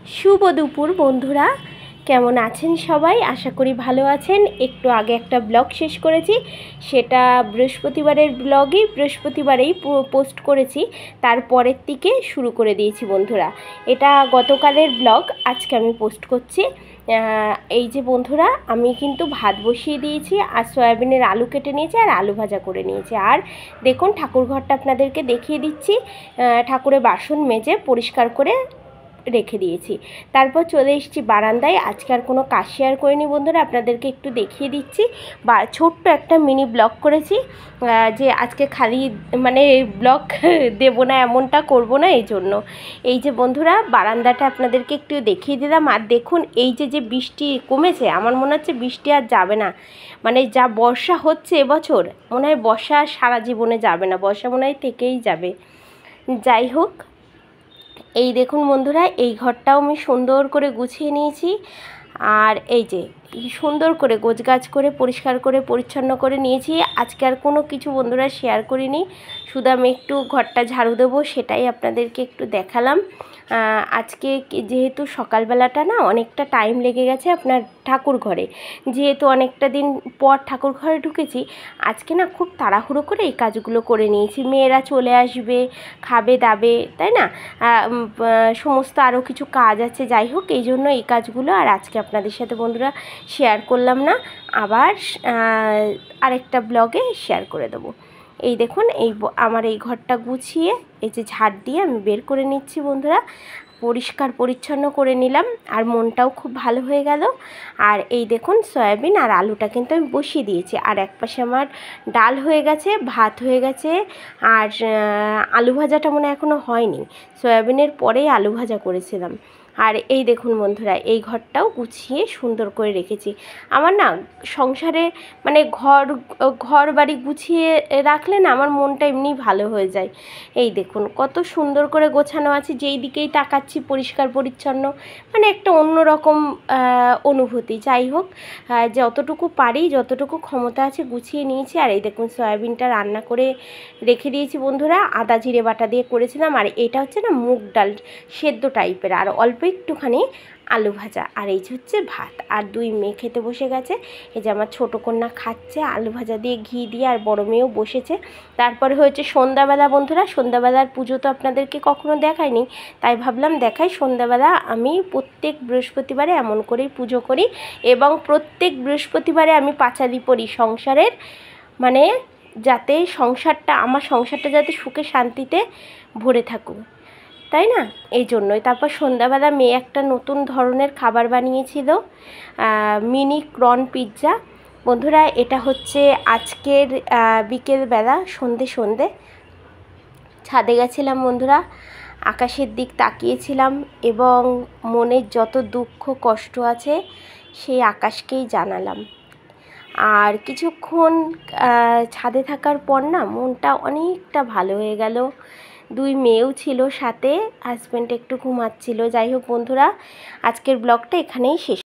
शुभ दुपुर बंधुरा কেমন আছেন সবাই? আশা করি ভালো আছেন। একটু আগে একটা ব্লগ শেষ করেছি, সেটা বৃহস্পতিবারের ব্লগই বৃহস্পতিবারেই পোস্ট করেছি, তারপরের থেকে শুরু করে দিয়েছি বন্ধুরা। এটা গতকালের ব্লগ আজকে আমি পোস্ট করছি। এই যে বন্ধুরা, আমি কিন্তু ভাত বসিয়ে দিয়েছি আর সয়াবিনের আলু কেটে নিয়েছি আর আলু ভাজা করে নিয়েছি। আর দেখুন ঠাকুর ঘরটা আপনাদেরকে দেখিয়ে দিচ্ছি। ঠাকুরের বাসন মেজে পরিষ্কার করে রেখে দিয়েছি। তারপর চলে এসেছি বারান্দায়। আজকে আর কোনো কাজ শেয়ার করিনি বন্ধুরা, আপনাদেরকে একটু দেখিয়ে দিচ্ছি। বা ছোট্ট একটা মিনি ব্লগ করেছি, যে আজকে খালি মানে ব্লগ দেব না এমনটা করব না, এই জন্য। এই যে বন্ধুরা, বারান্দাটা আপনাদেরকে একটু দেখিয়ে দিলাম। আর দেখুন এই যে বৃষ্টি কমেছে, আমার মনে হচ্ছে বৃষ্টি আর যাবে না। মানে যা বর্ষা হচ্ছে এবছর, মনে হয় বর্ষা সারা জীবনে যাবে না, বর্ষা মনে হয় থেকেই যাবে। যাই হোক, এই দেখুন বন্ধুরা, এই ঘরটাও আমি সুন্দর করে গুছিয়ে নিয়েছি। আর এই যে সুন্দর করে গোছগাছ করে পরিষ্কার করে পরিচ্ছন্ন করে নিয়েছি। আজকে আর কোনো কিছু বন্ধুরা শেয়ার করিনি, শুধু আমি একটু ঘরটা ঝাড়ু দেবো, সেটাই আপনাদেরকে একটু দেখালাম। আজকে যেহেতু সকালবেলাটা না অনেকটা টাইম লেগে গেছে আপনার ঠাকুর ঘরে, যেহেতু অনেকটা দিন পর ঠাকুর ঘরে ঢুকেছি, আজকে না খুব তাড়াহুড়ো করে এই কাজগুলো করে নিয়েছি। মেয়েরা চলে আসবে, খাবে দাবে, তাই না, সমস্ত আরও কিছু কাজ আছে। যাই হোক, এই জন্য এই কাজগুলো আর আজকে আপনাদের সাথে বন্ধুরা শেয়ার করলাম না, আবার আরেকটা ব্লগে শেয়ার করে দেবো। এই দেখুন, আমার এই ঘরটা গুছিয়ে এই যে ঝাড় দিয়ে আমি বের করে নিচ্ছি বন্ধুরা, পরিষ্কার পরিচ্ছন্ন করে নিলাম, আর মনটাও খুব ভালো হয়ে গেল। আর এই দেখুন, সয়াবিন আর আলুটা কিন্তু আমি বসিয়ে দিয়েছি, আর এক পাশে আমার ডাল হয়ে গেছে, ভাত হয়ে গেছে, আর আলু ভাজাটা মনে এখনও হয়নি, সয়াবিনের পরেই আলু ভাজা করেছিলাম। আর এই দেখুন বন্ধুরা, এই ঘরটাও গুছিয়ে সুন্দর করে রেখেছি। আমার না সংসারে মানে ঘর বাড়ি গুছিয়ে রাখলে না আমার মনটা এমনি ভালো হয়ে যায়। এই দেখুন কত সুন্দর করে গোছানো আছে, যেই দিকেই তাকাচ্ছি পরিষ্কার পরিচ্ছন্ন, মানে একটা অন্যরকম অনুভূতি। যাই হোক, যতটুকু পারি, যতটুকু ক্ষমতা আছে গুছিয়ে নিয়েছি। আর এই দেখুন, সয়াবিনটা রান্না করে রেখে দিয়েছি বন্ধুরা, আদা জিরে বাটা দিয়ে করেছিলাম। আর এটা হচ্ছে না মুগ ডাল সেদ্ধ টাইপের, আর অল্প একটুখানি আলু ভাজা, আর এই হচ্ছে ভাত। আর দুই মেয়ে খেতে বসে গেছে। এই যে আমার ছোটো কন্যা খাচ্ছে আলু ভাজা দিয়ে ঘি দিয়ে, আর বড় মেয়েও বসেছে। তারপরে হয়েছে সন্ধ্যাবেলা বন্ধুরা। সন্ধ্যাবেলার পুজো তো আপনাদেরকে কখনো দেখাইনি, তাই ভাবলাম দেখাই। সন্ধ্যাবেলা আমি প্রত্যেক বৃহস্পতিবারে এমন করেই পুজো করি, এবং প্রত্যেক বৃহস্পতিবারে আমি পাঁচালি পড়ি সংসারের, মানে যাতে আমার সংসারটা যাতে সুখে শান্তিতে ভরে থাকুক, তাই না, এই জন্যই। তারপর সন্ধ্যাবেলা মেয়ে একটা নতুন ধরনের খাবার বানিয়েছিল, মিনি ক্রন পিৎজা বন্ধুরা। এটা হচ্ছে আজকের বিকেলবেলা, সন্ধে ছাদে গেছিলাম বন্ধুরা, আকাশের দিক তাকিয়েছিলাম, এবং মনের যত দুঃখ কষ্ট আছে সেই আকাশকেই জানালাম। আর কিছুক্ষণ ছাদে থাকার পর না মনটা অনেকটা ভালো হয়ে গেল। দুই মেয়েও ছিল সাথে, হাজব্যান্ড একটু ঘুমাচ্ছিল। যাই হোক বন্ধুরা, আজকের ব্লগটা এখানেই শেষ।